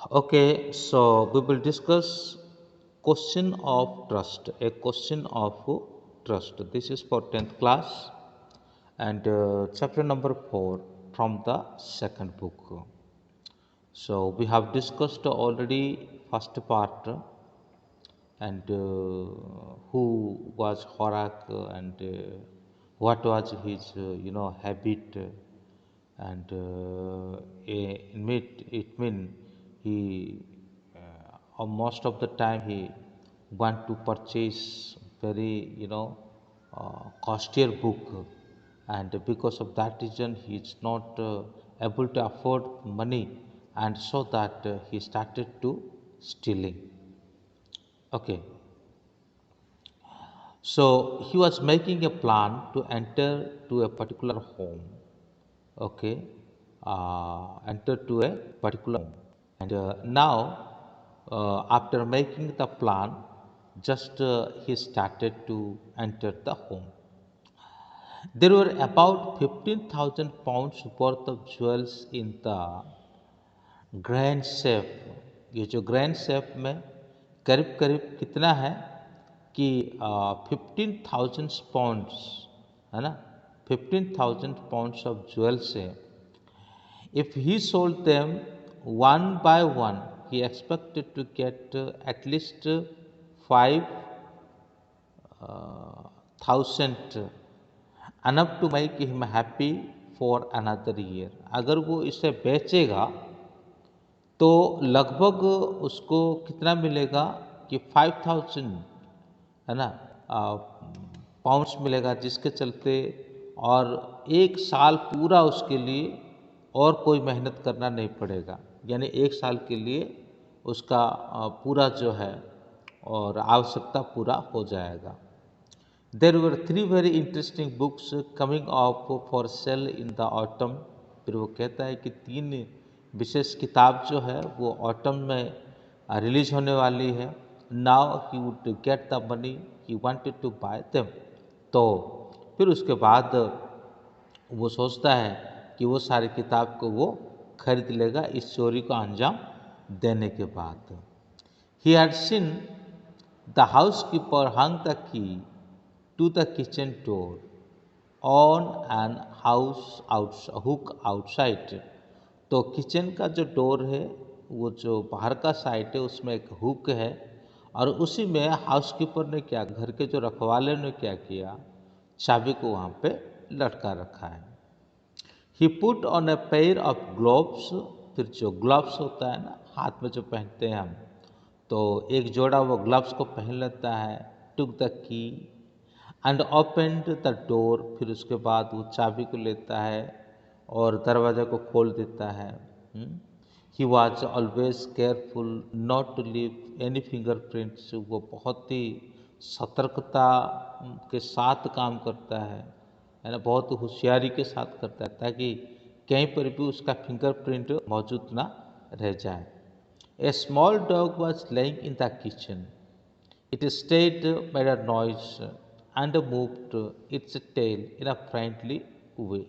Okay, so we will discuss question of trust. A question of trust. This is for 10th class and chapter number 4 from the second book. So we have discussed already first part and who was Horak and what was his habit and it mean he most of the time he want to purchase very costlier book and because of that reason he is not able to afford money and so that he started to stealing. Okay, so he was making a plan to enter to a particular home. Okay, enter to a particular home. And now, after making the plan, just he started to enter the home. There were about 15,000 pounds worth of jewels in the grand safe. ये जो grand safe में करीब करीब कितना है कि 15,000 pounds है ना, 15,000 पाउंड्स ऑफ ज्वेल्स है। If he sold them one by one he expected to get at least 5,000 enough to make him happy for another year। अगर वो इसे बेचेगा तो लगभग उसको कितना मिलेगा कि 5,000 है ना पाउंड्स मिलेगा, जिसके चलते और एक साल पूरा उसके लिए और कोई मेहनत करना नहीं पड़ेगा, यानी एक साल के लिए उसका पूरा जो है और आवश्यकता पूरा हो जाएगा। देर वर 3 very interesting books coming of for sale in the autumn. फिर वो कहता है कि 3 विशेष किताब जो है वो ऑटम में रिलीज होने वाली है। Now he would get the money he wanted to buy them. तो फिर उसके बाद वो सोचता है कि वो सारी किताब को वो खरीद लेगा इस चोरी को अंजाम देने के बाद। He had seen the house keeper hung the key to the kitchen door on an house hook outside. तो किचन का जो डोर है वो जो बाहर का साइड है उसमें एक हुक है और उसी में हाउसकीपर ने क्या, घर के जो रखवाले ने क्या किया, चाबी को वहाँ पे लटका रखा है। He put on a pair of gloves. फिर जो ग्लव्स होता है ना हाथ में जो पहनते हैं हम, तो एक जोड़ा वो ग्लव्स को पहन लेता है। Took the key and opened the door. फिर उसके बाद वो चाबी को लेता है और दरवाज़ा को खोल देता है। He was always careful not to leave any fingerprints. वो बहुत ही सतर्कता के साथ काम करता है ना, बहुत होशियारी के साथ करता है ताकि कहीं पर भी उसका फिंगरप्रिंट मौजूद ना रह जाए। A small dog was laying in the kitchen. It stayed made a noise and moved its tail in a friendly way.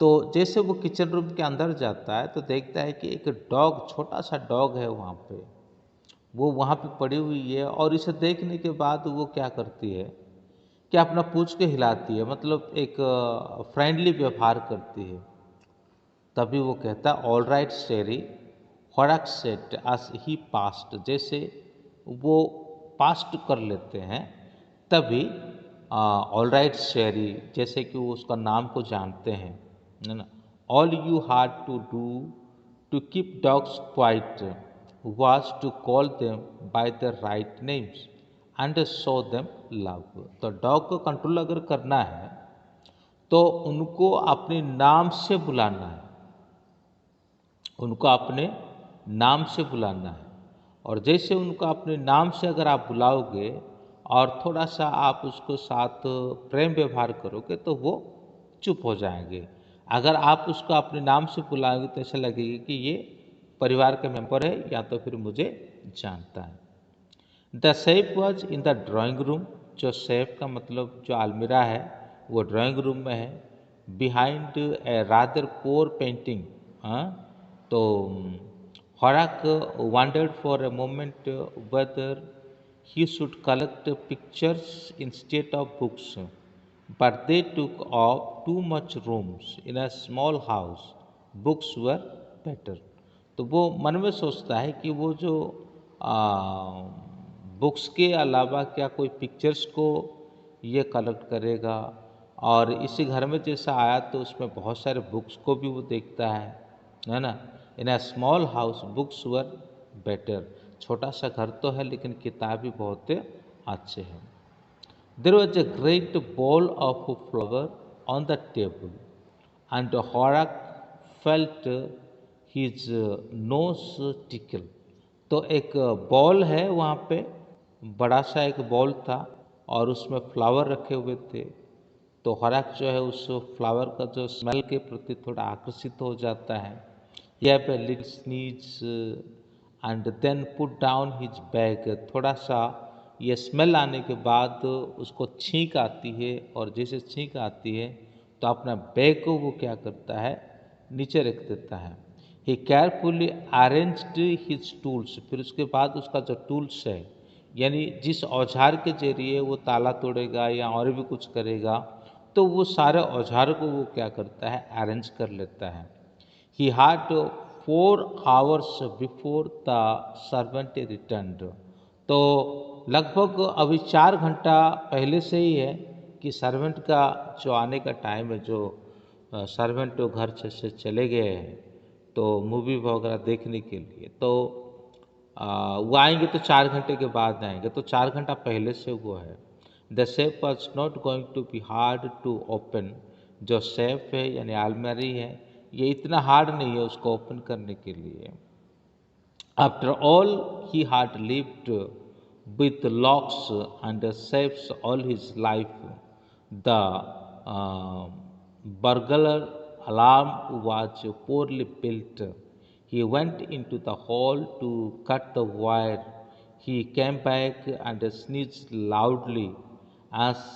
तो जैसे वो किचन रूम के अंदर जाता है तो देखता है कि एक डॉग, छोटा सा डॉग है वहाँ पे, वो वहाँ पे पड़ी हुई है और इसे देखने के बाद वो क्या करती है कि अपना पूंछ के हिलाती है, मतलब एक फ्रेंडली व्यवहार करती है। तभी वो कहता है all right Sherry what set as he passed. जैसे वो पास्ट कर लेते हैं तभी ऑल राइट शेरी, जैसे कि वो उसका नाम को जानते हैं, है ना। All you had to do to keep dogs quiet was to call them by the right names and show them love. तो डॉग को कंट्रोल अगर करना है तो उनको अपने नाम से बुलाना है, उनको अपने नाम से बुलाना है। और जैसे उनको अपने नाम से अगर आप बुलाओगे और थोड़ा सा आप उसको साथ प्रेम व्यवहार करोगे तो वो चुप हो जाएंगे। अगर आप उसको अपने नाम से बुलाओगे तो ऐसा लगेगा कि ये परिवार का मेंबर है या तो फिर मुझे जानता है। The safe was in the drawing room. जो सेफ का मतलब जो अलमीरा है वो ड्राइंग रूम में है। Behind a rather poor painting. हाँ, तो Horak wondered for a moment whether he should collect pictures instead of books, but they took up too much rooms in a small house. Books were better. तो वो मन में सोचता है कि वो जो बुक्स के अलावा क्या कोई पिक्चर्स को ये कलेक्ट करेगा, और इसी घर में जैसा आया तो उसमें बहुत सारे बुक्स को भी वो देखता है ना। In a small house books were better, छोटा सा घर तो है लेकिन किताब भी बहुत अच्छे हैं। There was a great bowl of flower on the table, and Horak felt his nose tickle. तो एक बॉल है वहाँ पे, बड़ा सा एक बॉल था और उसमें फ्लावर रखे हुए थे। तो होराक जो है उस फ्लावर का जो स्मेल के प्रति थोड़ा आकर्षित हो जाता है। यह पे little sneeze and then put down his bag. थोड़ा सा ये स्मेल आने के बाद उसको छींक आती है, और जैसे छींक आती है तो अपना बैग को वो क्या करता है, नीचे रख देता है। ही केयरफुली अरेंज्ड हिज टूल्स। फिर उसके बाद उसका जो टूल्स है, यानी जिस औजार के जरिए वो ताला तोड़ेगा या और भी कुछ करेगा, तो वो सारे औजार को वो क्या करता है, अरेंज कर लेता है। He had 4 hours before the servant returned. तो लगभग अभी 4 घंटा पहले से ही है कि सर्वेंट का जो आने का टाइम है, जो सर्वेंट तो घर से चले गए हैं तो मूवी वगैरह देखने के लिए, तो वो आएंगे तो 4 घंटे के बाद आएंगे, तो 4 घंटा पहले से वो है। The safe was not going to be hard to open. जो सेफ है यानी आलमारी है, ये इतना हार्ड नहीं है उसको ओपन करने के लिए। After all he had lived with locks and safes all his life. The burglar alarm was poorly built. He went into the hall to cut the wire. He came back and sneezed loudly as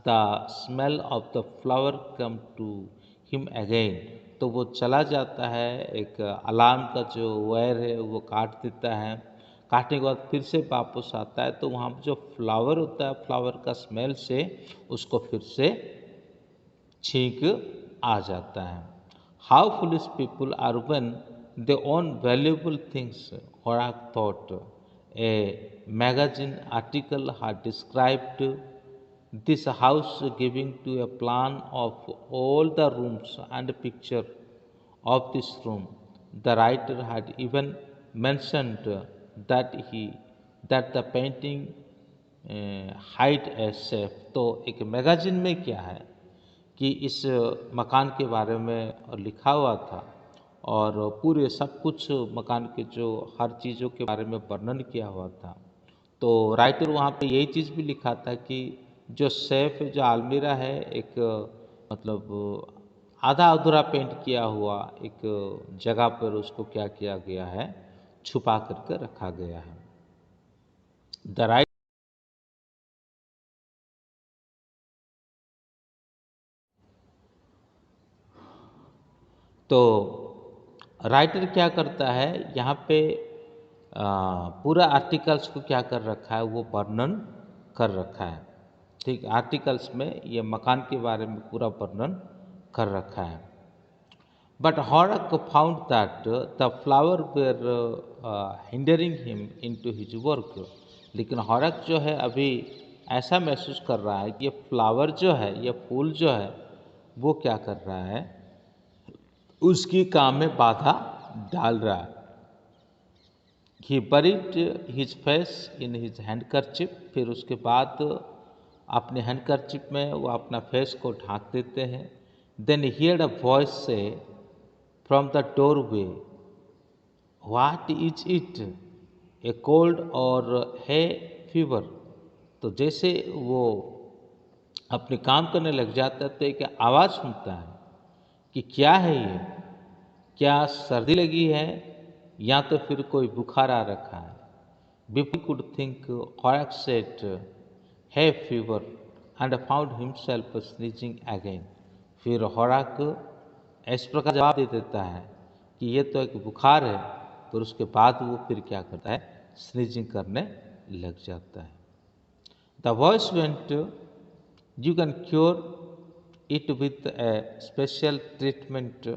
the smell of the flower came to him again. तो वो चला जाता है, एक alarm का जो wire है वो काट देता है। काटने के बाद फिर से वापस आता है, तो वहाँ जो फ्लावर होता है, फ्लावर का स्मेल से उसको फिर से छींक आ जाता है। How foolish people are when they own valuable things, Horak thought. A magazine article had described this house giving to a plan of all the rooms and picture of this room. The writer had even mentioned that the painting hide a safe. तो एक magazine में क्या है कि इस मकान के बारे में लिखा हुआ था, और पूरे सब कुछ मकान के जो हर चीज़ों के बारे में वर्णन किया हुआ था। तो राइटर वहाँ पे यही चीज़ भी लिखा था कि जो सेफ, जो अलमीरा है, एक मतलब आधा अधूरा पेंट किया हुआ एक जगह पर उसको क्या किया गया है, छुपा करके रखा गया है। द राइट तो राइटर क्या करता है यहाँ पे, पूरा आर्टिकल्स को क्या कर रखा है, वो वर्णन कर रखा है। ठीक, आर्टिकल्स में ये मकान के बारे में पूरा वर्णन कर रखा है। But Horak found that the flower were hindering him into his work. लेकिन हॉरक जो है अभी ऐसा महसूस कर रहा है कि ये फ्लावर जो है, ये फूल जो है, वो क्या कर रहा है, उसकी काम में बाधा डाल रहा है। ही buried his face in his handkerchief। फिर उसके बाद अपने हैंडकरचिप में वो अपना फेस को ढांक देते हैं। Then he heard a voice say from the doorway, what is it, a cold or hay fever। तो जैसे वो अपने काम करने लग जाता है तो एक आवाज़ सुनता है कि क्या है ये, क्या सर्दी लगी है या तो फिर कोई बुखार आ रखा है। बिफोर कुड थिंक हॉरक सेड है fever and found himself sneezing again. फिर हॉरक इस प्रकार जवाब दे देता है कि ये तो एक बुखार है, फिर उसके बाद वो फिर क्या करता है, स्नीजिंग करने लग जाता है। The voice went, you can cure it with a special treatment,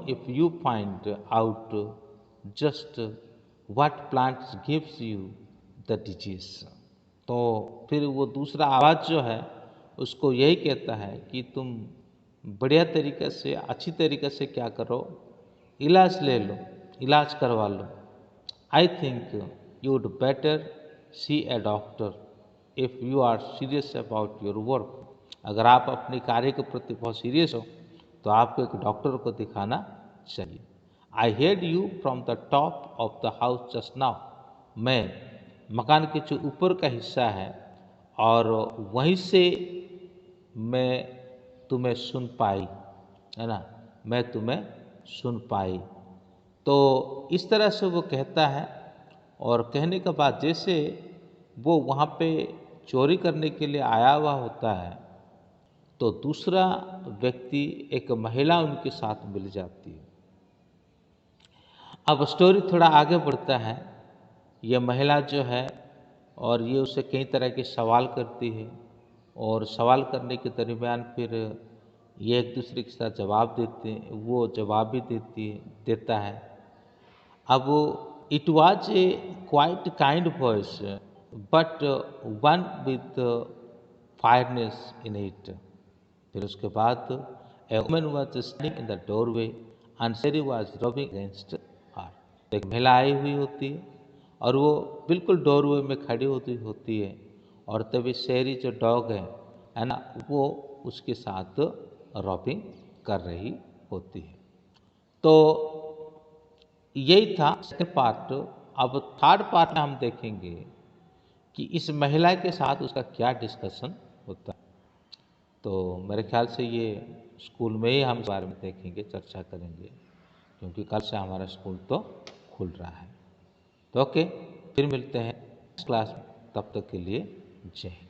if you find out just what plants gives you the disease। तो फिर वो दूसरा आवाज़ जो है उसको यही कहता है कि तुम बढ़िया तरीके से, अच्छी तरीके से क्या करो, इलाज ले लो, इलाज करवा लो। I think you would better see a doctor if you are serious about your work. अगर आप अपने कार्य के प्रति बहुत सीरियस हो तो आपको एक डॉक्टर को दिखाना चाहिए। I heard you from the top of the house just now. मैं मकान के जो ऊपर का हिस्सा है और वहीं से मैं तुम्हें सुन पाई, है ना, मैं तुम्हें सुन पाई। तो इस तरह से वो कहता है, और कहने के बाद जैसे वो वहाँ पे चोरी करने के लिए आया हुआ होता है तो दूसरा व्यक्ति, एक महिला उनके साथ मिल जाती है। अब स्टोरी थोड़ा आगे बढ़ता है। ये महिला जो है और ये उसे कई तरह के सवाल करती है, और सवाल करने के दरमियान फिर ये एक दूसरे के साथ जवाब देते हैं, वो जवाब भी देता है। अब it was a quite kind voice but one with firmness in it. फिर उसके बाद a woman was standing in the doorway and Sherry was rubbing against her. एक महिला आई हुई होती है और वो बिल्कुल डोरवे में खड़ी होती है, और तभी शेरी जो डॉग है ना, वो उसके साथ रॉबिंग कर रही होती है। तो यही था सेकंड पार्ट। अब थर्ड पार्ट में हम देखेंगे कि इस महिला के साथ उसका क्या डिस्कशन होता है। तो मेरे ख्याल से ये स्कूल में ही हम इस बारे में देखेंगे, चर्चा करेंगे, क्योंकि कल से हमारा स्कूल तो खुल रहा है। तो ओके, फिर मिलते हैं क्लास में, तब तक के लिए जय हिंद।